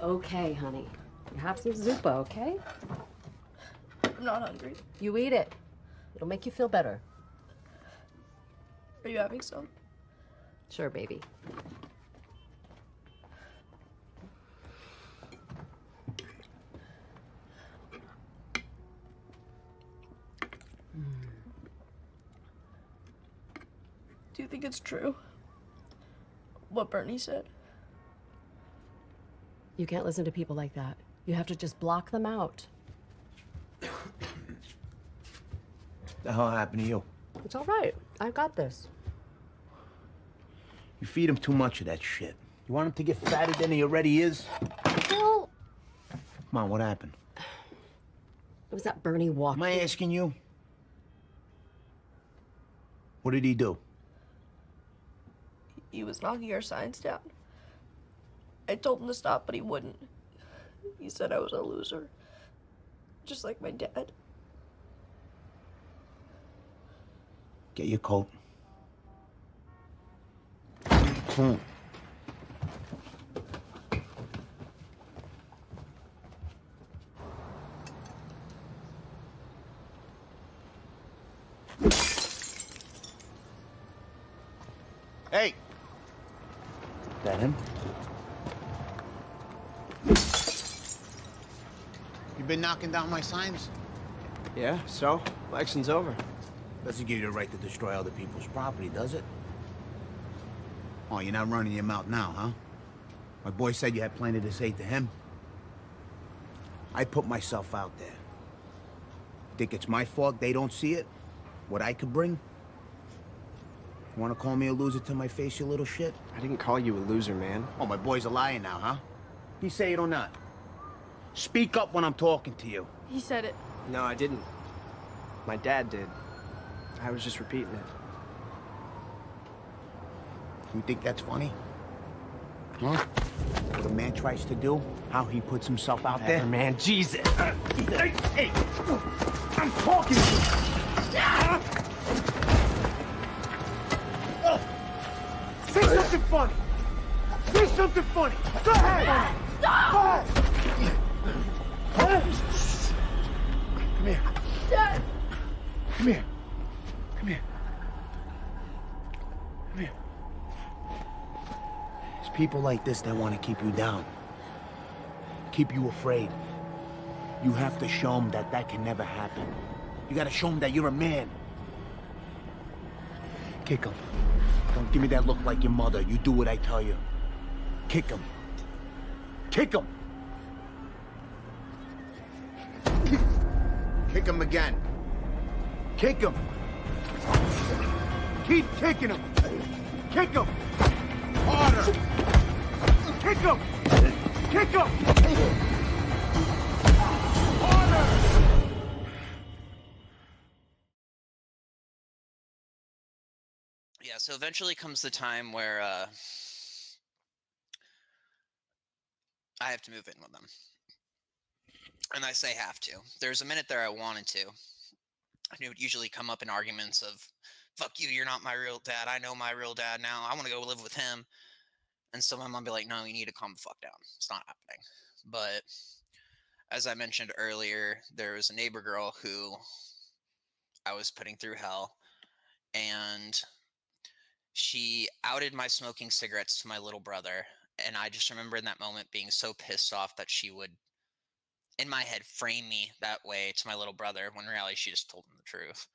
okay, honey. You have some Zupa, okay? I'm not hungry. You eat it. It'll make you feel better. Are you having some? Sure, baby. Do you think it's true? What Bernie said? You can't listen to people like that. You have to just block them out. The hell happened to you? It's all right. I got this. You feed him too much of that shit. You want him to get fatter than he already is? Well, Come on, what happened? it was that Bernie walk. Am I asking you? What did he do? He was knocking our signs down. I told him to stop, but he wouldn't. He said I was a loser. Just like my dad. Get your coat. Hey! That him? You been knocking down my signs? Yeah, so? Election's over. Doesn't give you the right to destroy other people's property, does it? Oh, you're not running your mouth now, huh? My boy said you had plenty to say to him. I put myself out there. Think it's my fault they don't see it? What I could bring? You wanna call me a loser to my face, you little shit? I didn't call you a loser, man. Oh, my boy's a liar now, huh? He say it or not? Speak up when I'm talking to you. He said it. No, I didn't. My dad did. I was just repeating it. You think that's funny? Huh? What a man tries to do? How he puts himself out there? Man, Jesus! Hey! I'm talking to you! Say something funny! Say something funny! Go ahead! Stop! Go ahead! Come here. Dad! Come here. Come here. Come here. It's people like this that want to keep you down. Keep you afraid. You have to show them that that can never happen. You gotta show them that you're a man. Kick him. Don't give me that look like your mother. You do what I tell you. Kick him. Kick him! Kick him again. Kick him. Keep kicking him. Kick him. Harder. Kick him. Kick him. Harder. Yeah, so eventually comes the time where I have to move in with them. And I say have to. There's a minute there I wanted to. And it would usually come up in arguments of, fuck you, you're not my real dad. I know my real dad now. I want to go live with him. And so my mom would be like, no, you need to calm the fuck down. It's not happening. But as I mentioned earlier, there was a neighbor girl who I was putting through hell. And she outed my smoking cigarettes to my little brother. And I just remember in that moment being so pissed off that she would, in my head, frame me that way to my little brother, when in reality she just told him the truth.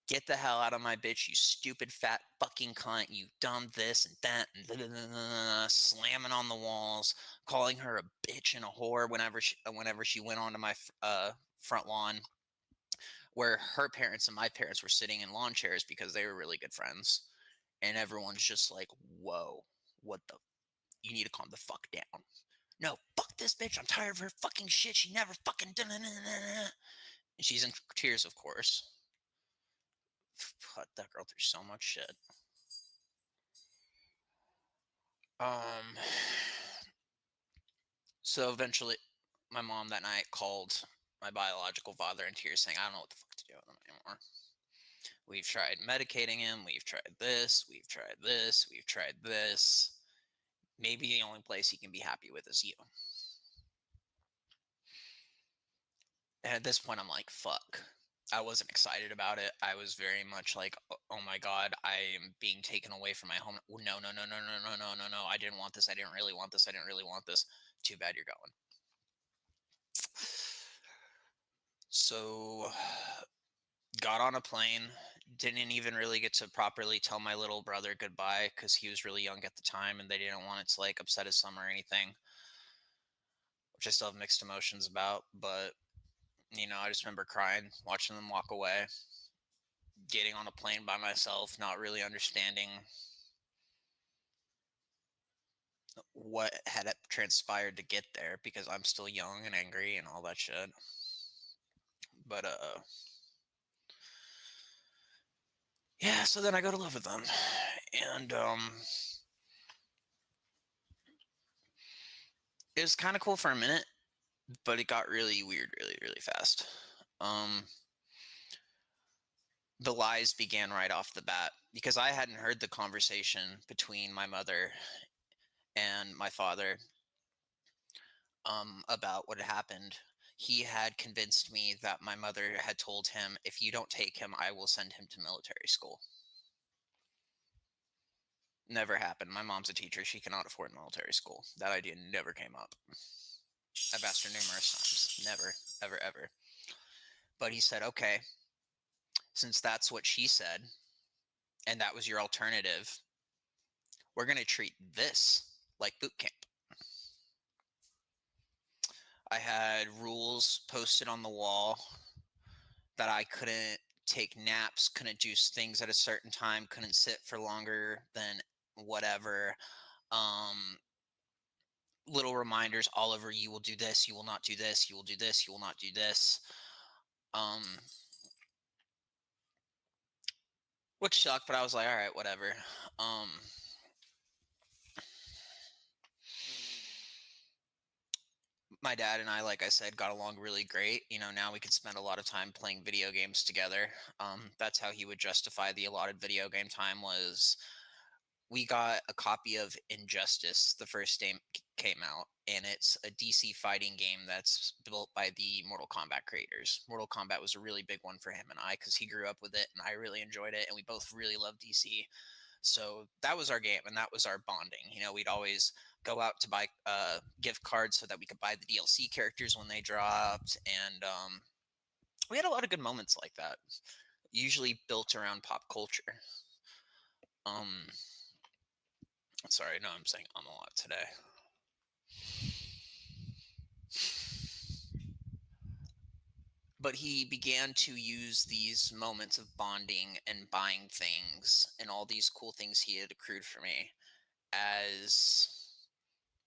Get the hell out of my bitch, you stupid fat fucking cunt, you dumb this and that, and slamming on the walls, calling her a bitch and a whore whenever she went onto my front lawn, where her parents and my parents were sitting in lawn chairs because they were really good friends. And everyone's just like, whoa, what the? You need to calm the fuck down. No, fuck this bitch. I'm tired of her fucking shit. She never fucking done it. And she's in tears, of course. Put that girl through so much shit. So eventually, my mom that night called my biological father in tears saying, I don't know what the fuck to do with him anymore. We've tried medicating him. We've tried this. We've tried this. We've tried this. maybe the only place he can be happy with is you. And at this point, I'm like, fuck. I wasn't excited about it. I was very much like, oh my God, I am being taken away from my home. No, no, no, no, no, no, no, no, no. I didn't want this. I didn't really want this. I didn't really want this. Too bad you're going. So, got on a plane. Didn't even really get to properly tell my little brother goodbye because he was really young at the time and they didn't want it to like upset his summer or anything, which I still have mixed emotions about. But, you know, I just remember crying, watching them walk away, getting on a plane by myself, not really understanding what had transpired to get there because I'm still young and angry and all that shit. But yeah, so then I go to live with them. And it was kind of cool for a minute, but it got really weird really, really fast. The lies began right off the bat because I hadn't heard the conversation between my mother and my father about what had happened. He had convinced me that my mother had told him, if you don't take him, I will send him to military school. Never happened. My mom's a teacher. She cannot afford military school. That idea never came up. I've asked her numerous times. Never, ever, ever. But he said, okay, since that's what she said, and that was your alternative, we're going to treat this like boot camp. I had rules posted on the wall that I couldn't take naps, couldn't do things at a certain time, couldn't sit for longer than whatever. Little reminders all over, you will do this, you will not do this, you will do this, you will not do this. Which sucked, but I was like, all right, whatever. My dad and I, like I said, got along really great. You know, now we could spend a lot of time playing video games together. That's how he would justify the allotted video game time was we got a copy of Injustice, the first game came out, and it's a DC fighting game that's built by the Mortal Kombat creators. Mortal Kombat was a really big one for him and I because he grew up with it and I really enjoyed it and we both really love DC. So that was our game and that was our bonding. You know, we'd always go out to buy gift cards so that we could buy the DLC characters when they dropped, and we had a lot of good moments like that, usually built around pop culture. Sorry, no, I'm saying a lot today. But he began to use these moments of bonding and buying things and all these cool things he had accrued for me as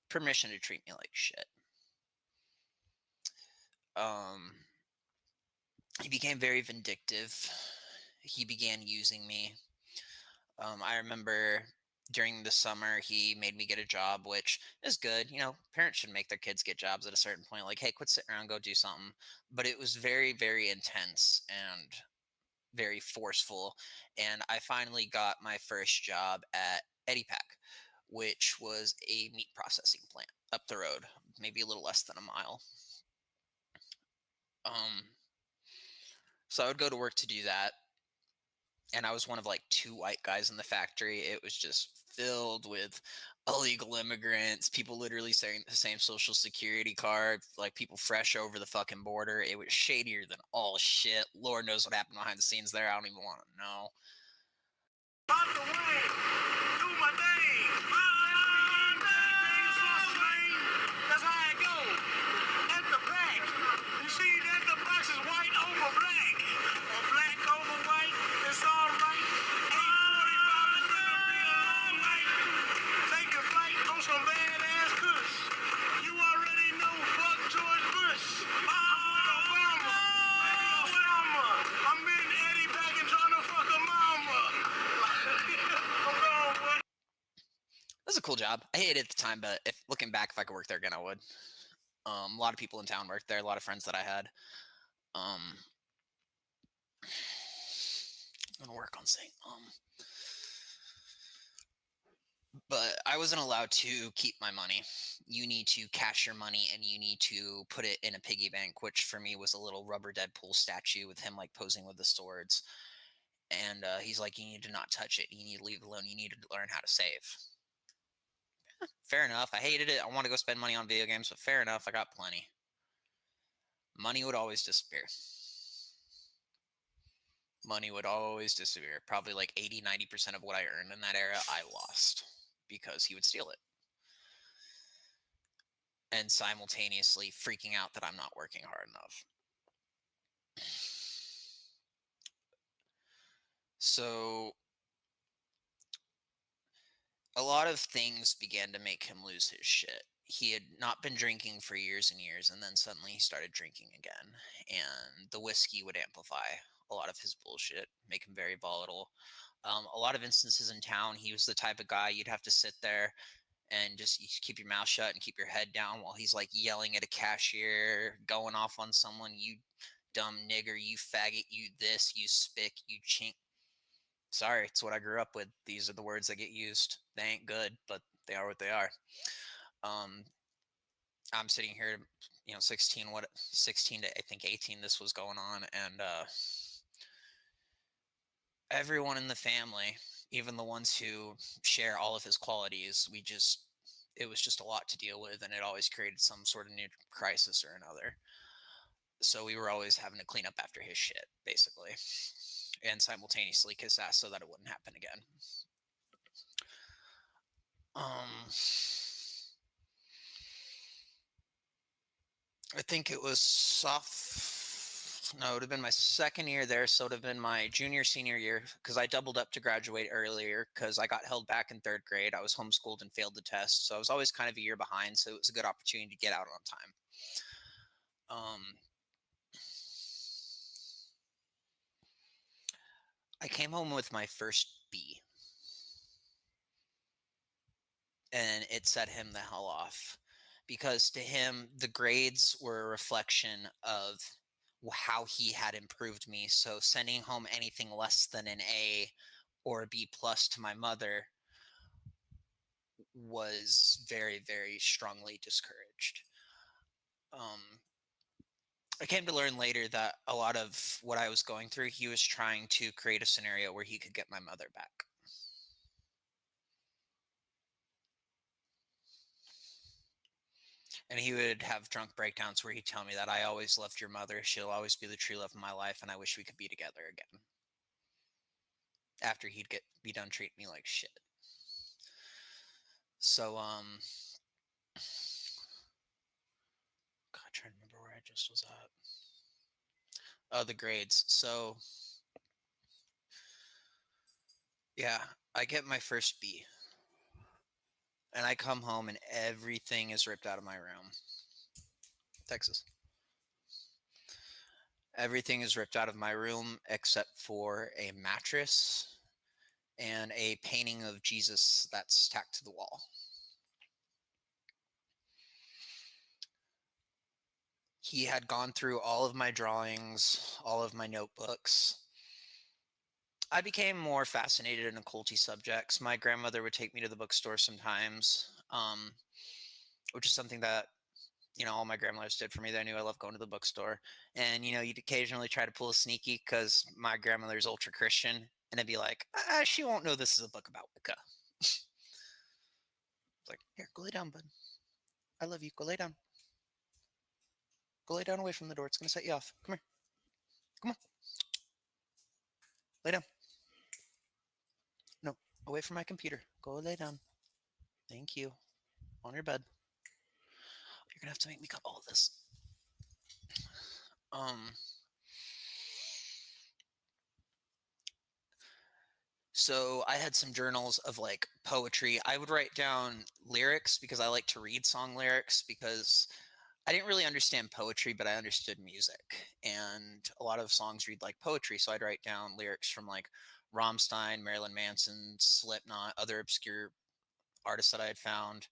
permission to treat me like shit. He became very vindictive. He began using me. I remember during the summer, he made me get a job, which is good. You know, parents should make their kids get jobs at a certain point. Like, hey, quit sitting around, go do something. But it was very, very intense and very forceful. And I finally got my first job at Eddie Pack, which was a meat processing plant up the road, maybe a little less than a mile. So I would go to work to do that. And I was one of like two white guys in the factory. It was just filled with illegal immigrants, people literally saying the same social security card, like people fresh over the fucking border. It was shadier than all shit. Lord knows what happened behind the scenes there. I don't even want to know. Out the way, do my thing. That's how it goes. At the back, you see that the box is white over black, or black over white. It's all right. 845 is gonna be a long night. Take a flight on some badass kush. You already know, fuck George Bush. I'm with Obama. Osama. I'm in Eddie back and trying to fuck a mama. That was a cool job. I hated it at the time, but if looking back, if I could work there again, I would. A lot of people in town worked there. A lot of friends that I had. I'm gonna work on saying But I wasn't allowed to keep my money. You need to cash your money and you need to put it in a piggy bank, which for me was a little rubber Deadpool statue with him like posing with the swords. And he's like, you need to not touch it. You need to leave it alone. You need to learn how to save. Fair enough. I hated it. I want to go spend money on video games, but fair enough. I got plenty. Money would always disappear. Money would always disappear. Probably like 80-90% of what I earned in that era, I lost because he would steal it. And simultaneously freaking out that I'm not working hard enough. So a lot of things began to make him lose his shit. He had not been drinking for years and years, and then suddenly he started drinking again. And the whiskey would amplify a lot of his bullshit, make him very volatile. A lot of instances in town, he was the type of guy you'd have to sit there and just keep your mouth shut and keep your head down while he's like yelling at a cashier, going off on someone, you dumb nigger, you faggot, you this, you spick, you chink. Sorry, it's what I grew up with. These are the words that get used. They ain't good, but they are what they are. I'm sitting here, 16 to I think 18 this was going on, and everyone in the family, even the ones who share all of his qualities, it was just a lot to deal with, and it always created some sort of new crisis or another. So we were always having to clean up after his shit, basically, and simultaneously kiss ass so that it wouldn't happen again. I think it was no, it would have been my second year there, so it would have been my junior, senior year, because I doubled up to graduate earlier because I got held back in third grade. I was homeschooled and failed the test, so I was always kind of a year behind, so it was a good opportunity to get out on time. I came home with my first B, and it set him the hell off, because to him, the grades were a reflection of how he had improved me. So sending home anything less than an A or a B plus to my mother was very, very strongly discouraged. I came to learn later that a lot of what I was going through, he was trying to create a scenario where he could get my mother back. And he would have drunk breakdowns where he'd tell me that I always loved your mother. She'll always be the true love of my life, and I wish we could be together again. After he'd be done treating me like shit. So, God, trying to remember where I just was at. Oh, the grades. So, yeah, I get my first B. And I come home and everything is ripped out of my room. Texas. Everything is ripped out of my room except for a mattress and a painting of Jesus that's tacked to the wall. He had gone through all of my drawings, all of my notebooks. I became more fascinated in occulty subjects. My grandmother would take me to the bookstore sometimes, which is something that, all my grandmothers did for me. They knew I loved going to the bookstore. And, you'd occasionally try to pull a sneaky because my grandmother's ultra Christian. And I'd be like, she won't know this is a book about Wicca. It's like, here, go lay down, bud. I love you. Go lay down. Go lay down away from the door. It's going to set you off. Come here. Come on. Lay down. No, away from my computer. Go lay down. Thank you. On your bed. You're going to have to make me cut all of this. So I had some journals of like poetry. I would write down lyrics because I like to read song lyrics, because I didn't really understand poetry, but I understood music. And a lot of songs read like poetry. So I'd write down lyrics from like Rammstein, Marilyn Manson, Slipknot, other obscure artists that I had found.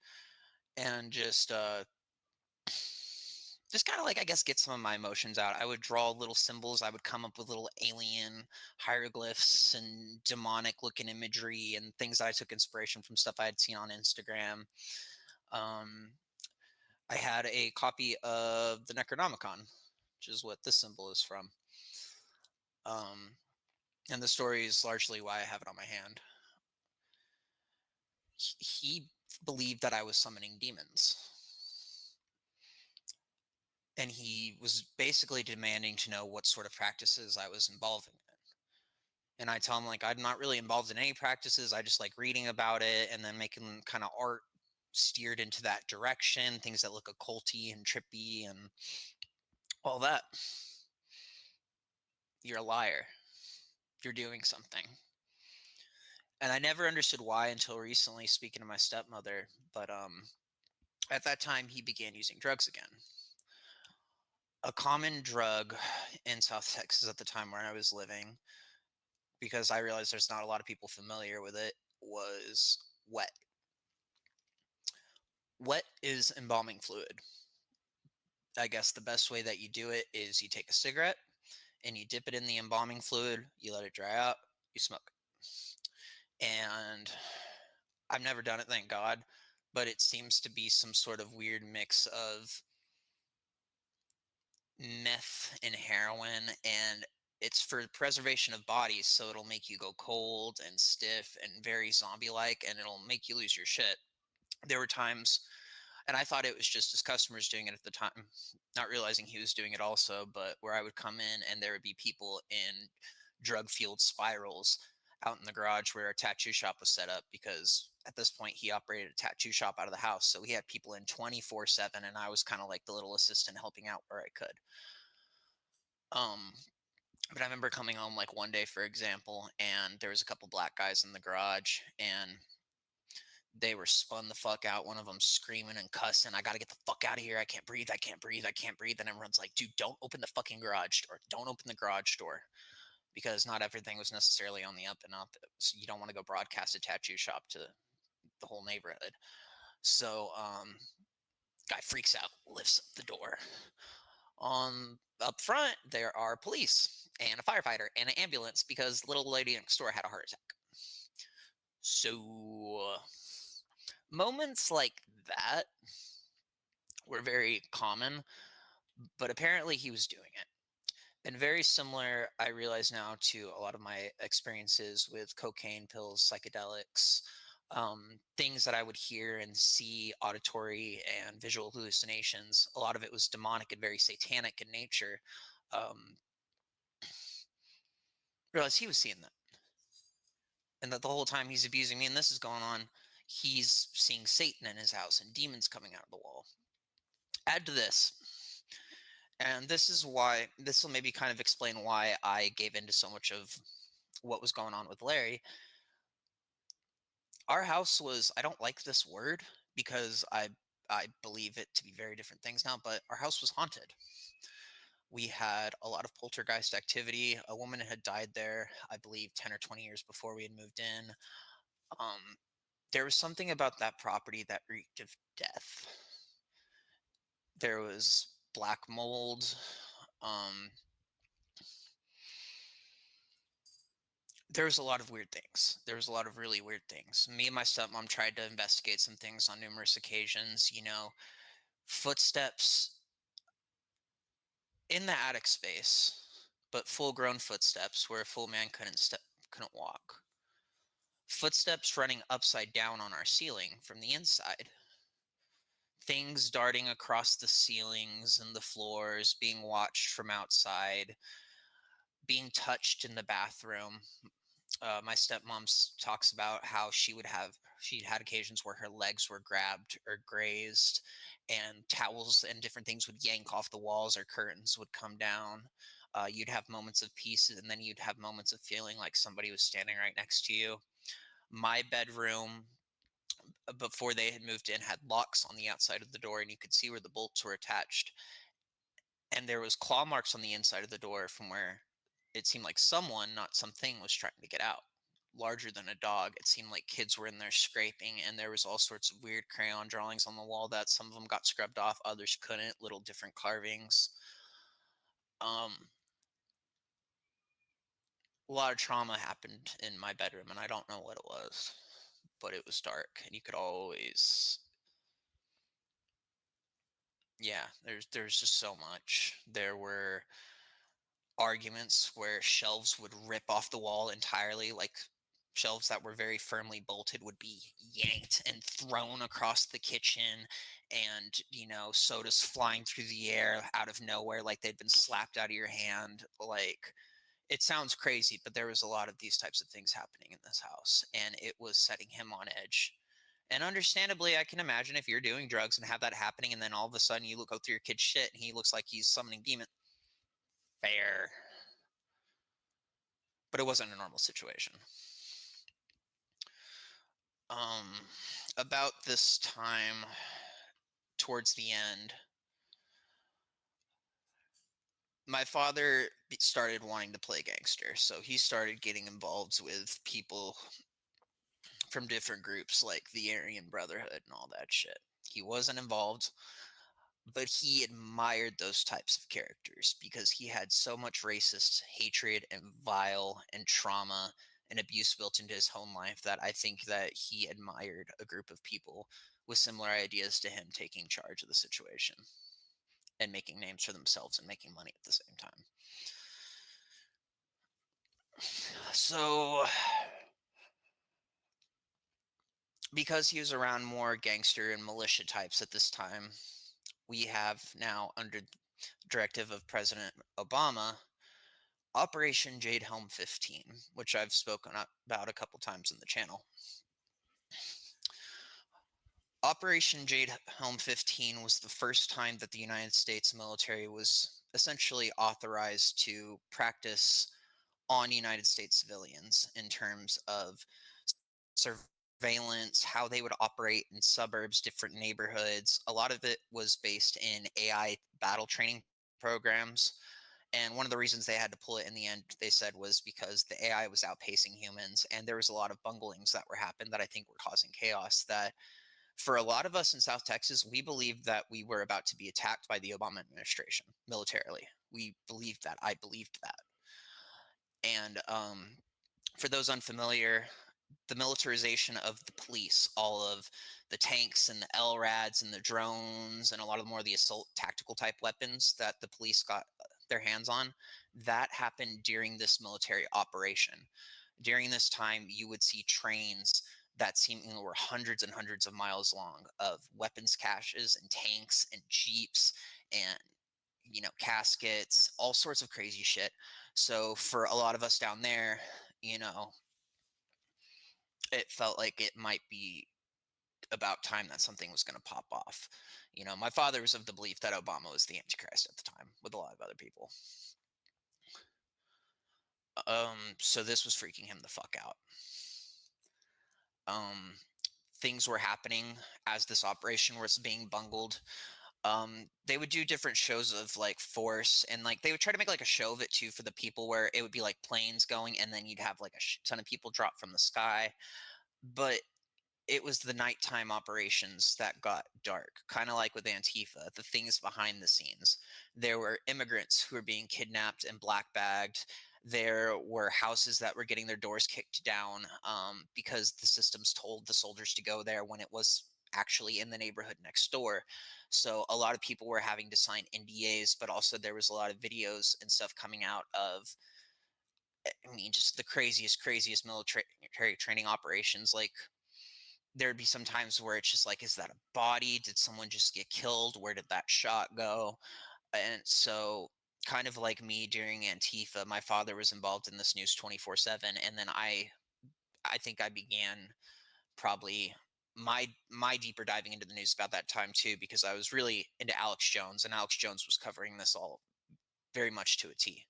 And just just kind of like, I guess, get some of my emotions out. I would draw little symbols. I would come up with little alien hieroglyphs and demonic looking imagery and things that I took inspiration from stuff I had seen on Instagram. Um, I had a copy of the Necronomicon, which is what this symbol is from. And the story is largely why I have it on my hand. He believed that I was summoning demons. And he was basically demanding to know what sort of practices I was involved in. And I tell him, like, I'm not really involved in any practices. I just like reading about it and then making kind of art steered into that direction, things that look occulty and trippy and all that. You're a liar. You're doing something. And I never understood why until recently, speaking to my stepmother. But at that time, he began using drugs again. A common drug in South Texas at the time where I was living, because I realized there's not a lot of people familiar with it, was wet. Wet is embalming fluid. I guess the best way that you do it is you take a cigarette and you dip it in the embalming fluid, you let it dry out, you smoke it. And I've never done it, thank God, but it seems to be some sort of weird mix of meth and heroin, and it's for preservation of bodies, so it'll make you go cold and stiff and very zombie-like, and it'll make you lose your shit. There were times, and I thought it was just his customers doing it at the time, not realizing he was doing it also, but where I would come in and there would be people in drug-fueled spirals out in the garage where a tattoo shop was set up, because at this point he operated a tattoo shop out of the house, so we had people in 24/7, and I was kind of like the little assistant helping out where I could. But I remember coming home like one day, for example, and there was a couple black guys in the garage, and they were spun the fuck out. One of them screaming and cussing, "I gotta get the fuck out of here. I can't breathe. I can't breathe. I can't breathe." And everyone's like, "Dude, don't open the fucking garage door. Don't open the garage door." Because not everything was necessarily on the up and up. So you don't want to go broadcast a tattoo shop to the whole neighborhood. So, guy freaks out, lifts up the door. Up front, there are police and a firefighter and an ambulance because little lady next door had a heart attack. So, moments like that were very common, but apparently he was doing it. And very similar, I realize now, to a lot of my experiences with cocaine, pills, psychedelics, things that I would hear and see, auditory and visual hallucinations. A lot of it was demonic and very satanic in nature. Um, realized he was seeing that, and that the whole time he's abusing me, and this is going on, he's seeing Satan in his house and demons coming out of the wall. Add to this, and this is why, this will maybe kind of explain why I gave into so much of what was going on with Larry. Our house was, I don't like this word because I believe it to be very different things now, but our house was haunted. We had a lot of poltergeist activity. A woman had died there, I believe, 10 or 20 years before we had moved in. There was something about that property that reeked of death. There was black mold. There was a lot of weird things. There was a lot of really weird things. Me and my stepmom tried to investigate some things on numerous occasions. Footsteps in the attic space, but full-grown footsteps where a full man couldn't walk. Footsteps running upside down on our ceiling from the inside. Things darting across the ceilings and the floors, being watched from outside, being touched in the bathroom. My stepmom talks about how she'd had occasions where her legs were grabbed or grazed, and towels and different things would yank off the walls, or curtains would come down. You'd have moments of peace, and then you'd have moments of feeling like somebody was standing right next to you. My bedroom, before they had moved in, had locks on the outside of the door, and you could see where the bolts were attached. And there was claw marks on the inside of the door from where it seemed like someone, not something, was trying to get out. larger than a dog. It seemed like kids were in there scraping, and there was all sorts of weird crayon drawings on the wall that some of them got scrubbed off, others couldn't, little different carvings. A lot of trauma happened in my bedroom, and I don't know what it was, but it was dark, and you could always, yeah, there's just so much. There were arguments where shelves would rip off the wall entirely, like shelves that were very firmly bolted would be yanked and thrown across the kitchen, and sodas flying through the air out of nowhere like they'd been slapped out of your hand. Like, it sounds crazy, but there was a lot of these types of things happening in this house, and it was setting him on edge. And understandably, I can imagine if you're doing drugs and have that happening, and then all of a sudden you go through your kid's shit and he looks like he's summoning demon. Fair. But it wasn't a normal situation. About this time, towards the end, my father started wanting to play gangster, so he started getting involved with people from different groups like the Aryan Brotherhood and all that shit. He wasn't involved, but he admired those types of characters because he had so much racist hatred and vile and trauma and abuse built into his home life that I think that he admired a group of people with similar ideas to him taking charge of the situation and making names for themselves and making money at the same time. So, because he was around more gangster and militia types at this time, we have now, under directive of President Obama, Operation Jade Helm 15, which I've spoken about a couple times in the channel. Operation Jade Helm 15 was the first time that the United States military was essentially authorized to practice on United States civilians in terms of surveillance, how they would operate in suburbs, different neighborhoods. A lot of it was based in AI battle training programs. And one of the reasons they had to pull it in the end, they said, was because the AI was outpacing humans. And there was a lot of bunglings that were happening that I think were causing chaos. That for a lot of us in South Texas, we believed that we were about to be attacked by the Obama administration militarily. We believed that. I believed that. And for those unfamiliar, the militarization of the police, all of the tanks and the LRADs and the drones and a lot of more of the assault tactical type weapons that the police got their hands on, that happened during this military operation. During this time, you would see trains that seemingly were hundreds and hundreds of miles long of weapons caches and tanks and jeeps and caskets, all sorts of crazy shit. So for a lot of us down there, it felt like it might be about time that something was going to pop off. My father was of the belief that Obama was the Antichrist at the time, with a lot of other people. So this was freaking him the fuck out. Things were happening as this operation was being bungled. They would do different shows of like force, and like they would try to make like a show of it too for the people, where it would be like planes going and then you'd have like a ton of people drop from the sky. But it was the nighttime operations that got dark, kind of like with Antifa, the things behind the scenes. There were immigrants who were being kidnapped and black bagged. There were houses that were getting their doors kicked down because the systems told the soldiers to go there when it was actually in the neighborhood next door. So a lot of people were having to sign NDAs, but also there was a lot of videos and stuff coming out of, just the craziest military training operations. Like, there'd be some times where it's just like, is that a body? Did someone just get killed? Where did that shot go? And so, kind of like me during Antifa, my father was involved in this news 24/7, and then I think I began probably my deeper diving into the news about that time too, because I was really into Alex Jones, and Alex Jones was covering this all very much to a T.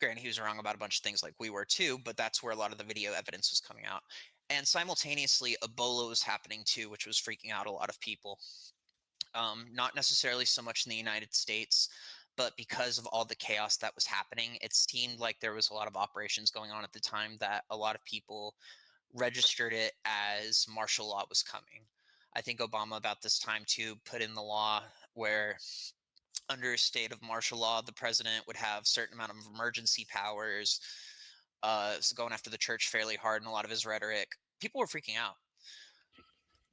Granted, he was wrong about a bunch of things like we were too, but that's where a lot of the video evidence was coming out. And simultaneously, Ebola was happening too, which was freaking out a lot of people. Not necessarily so much in the United States, but because of all the chaos that was happening, it seemed like there was a lot of operations going on at the time that a lot of people registered it as martial law was coming. I think Obama about this time too put in the law where under a state of martial law, the president would have certain amount of emergency powers. So going after the church fairly hard in a lot of his rhetoric. People were freaking out.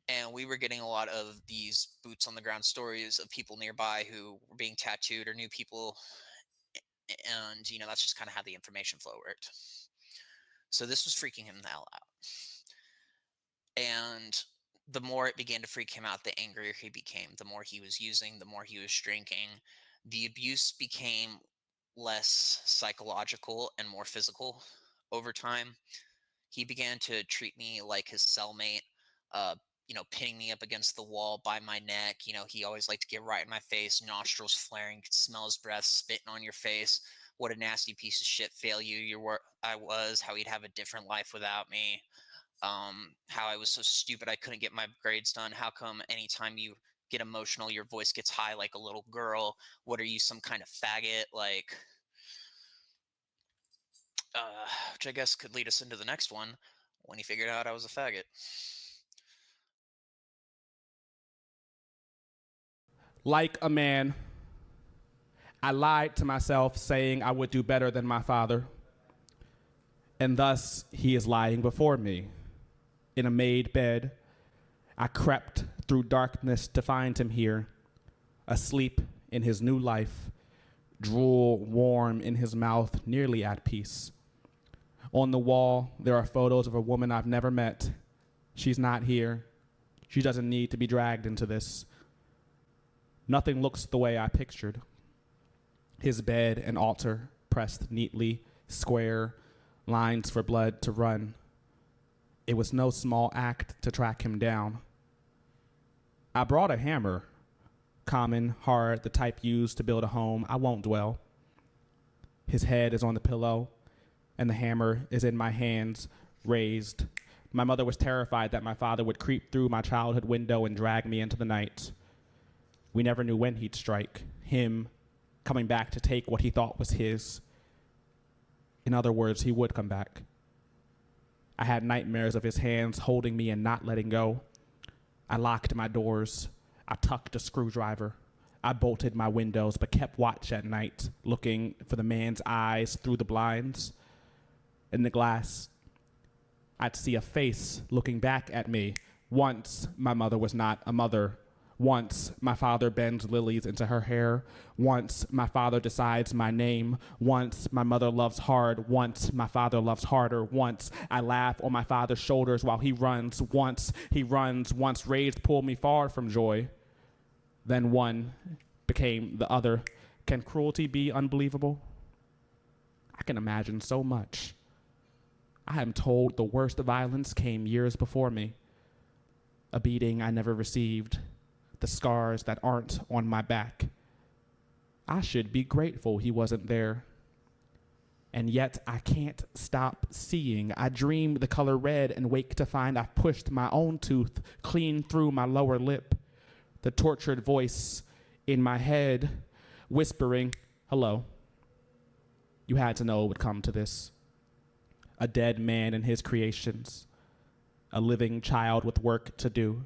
And we were getting a lot of these boots on the ground stories of people nearby who were being tattooed or knew people. And, that's just kind of how the information flow worked. So this was freaking him the hell out. And the more it began to freak him out, the angrier he became. The more he was using, the more he was drinking. The abuse became less psychological and more physical over time. He began to treat me like his cellmate, pinning me up against the wall by my neck. He always liked to get right in my face, nostrils flaring, could smell his breath, spitting on your face. What a nasty piece of shit failure I was, how he'd have a different life without me. How I was so stupid I couldn't get my grades done. How come anytime you get emotional, your voice gets high like a little girl? What are you, some kind of faggot? Which I guess could lead us into the next one when he figured out I was a faggot. Like a man, I lied to myself saying I would do better than my father, and thus he is lying before me. In a made bed, I crept through darkness to find him here, asleep in his new life, drool warm in his mouth, nearly at peace. On the wall, there are photos of a woman I've never met. She's not here. She doesn't need to be dragged into this. Nothing looks the way I pictured. His bed and altar, pressed neatly, square, lines for blood to run. It was no small act to track him down. I brought a hammer, common, hard, the type used to build a home. I won't dwell. His head is on the pillow, and the hammer is in my hands, raised. My mother was terrified that my father would creep through my childhood window and drag me into the night. We never knew when he'd strike, him coming back to take what he thought was his. In other words, he would come back. I had nightmares of his hands holding me and not letting go. I locked my doors. I tucked a screwdriver. I bolted my windows, but kept watch at night, looking for the man's eyes through the blinds. In the glass, I'd see a face looking back at me. Once, my mother was not a mother. Once, my father bends lilies into her hair. Once, my father decides my name. Once, my mother loves hard. Once, my father loves harder. Once, I laugh on my father's shoulders while he runs. Once, he runs. Once, rage pulled me far from joy. Then one became the other. Can cruelty be unbelievable? I can imagine so much. I am told the worst violence came years before me. A beating I never received. The scars that aren't on my back. I should be grateful he wasn't there. And yet I can't stop seeing. I dream the color red and wake to find I've pushed my own tooth clean through my lower lip. The tortured voice in my head whispering, hello. You had to know it would come to this. A dead man in his creations. A living child with work to do.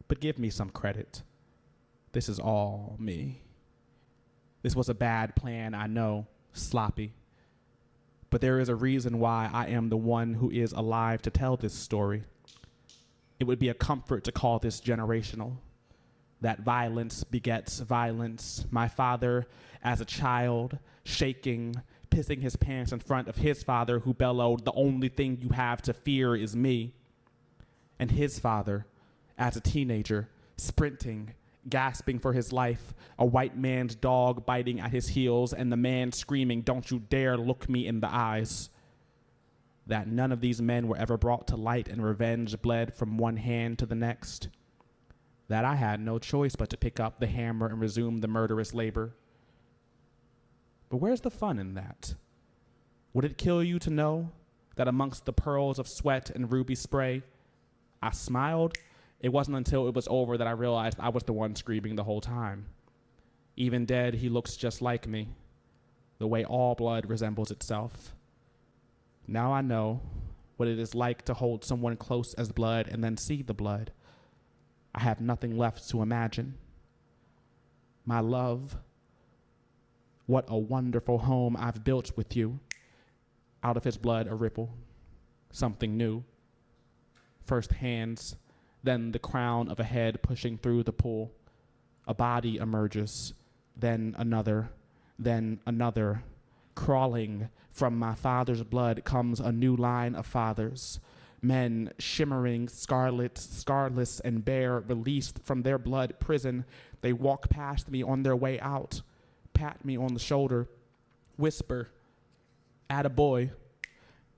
But give me some credit. This is all me. This was a bad plan, I know, sloppy. But there is a reason why I am the one who is alive to tell this story. It would be a comfort to call this generational. That violence begets violence. My father, as a child, shaking, pissing his pants in front of his father who bellowed, the only thing you have to fear is me. And his father, as a teenager, sprinting, gasping for his life, a white man's dog biting at his heels, and the man screaming, don't you dare look me in the eyes. That none of these men were ever brought to light and revenge bled from one hand to the next. That I had no choice but to pick up the hammer and resume the murderous labor. But where's the fun in that? Would it kill you to know that amongst the pearls of sweat and ruby spray, I smiled? It wasn't until it was over that I realized I was the one screaming the whole time. Even dead, he looks just like me, the way all blood resembles itself. Now I know what it is like to hold someone close as blood and then see the blood. I have nothing left to imagine. My love, what a wonderful home I've built with you. Out of his blood a ripple, something new. First hands, then the crown of a head pushing through the pool. A body emerges, then another. Crawling from my father's blood comes a new line of fathers. Men shimmering, scarless and bare, released from their blood prison. They walk past me on their way out, pat me on the shoulder, whisper, "Attaboy."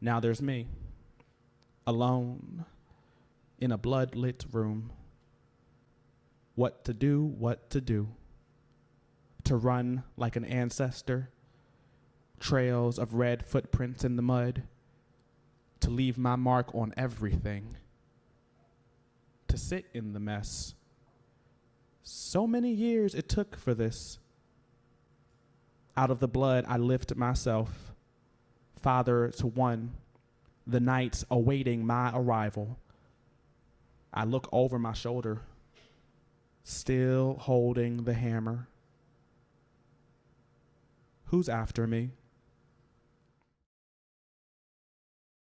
Now there's me, alone, in a blood-lit room. What to do. To run like an ancestor, trails of red footprints in the mud, to leave my mark on everything, to sit in the mess. So many years it took for this. Out of the blood I lift myself, father to one, the nights awaiting my arrival. I look over my shoulder, still holding the hammer. Who's after me?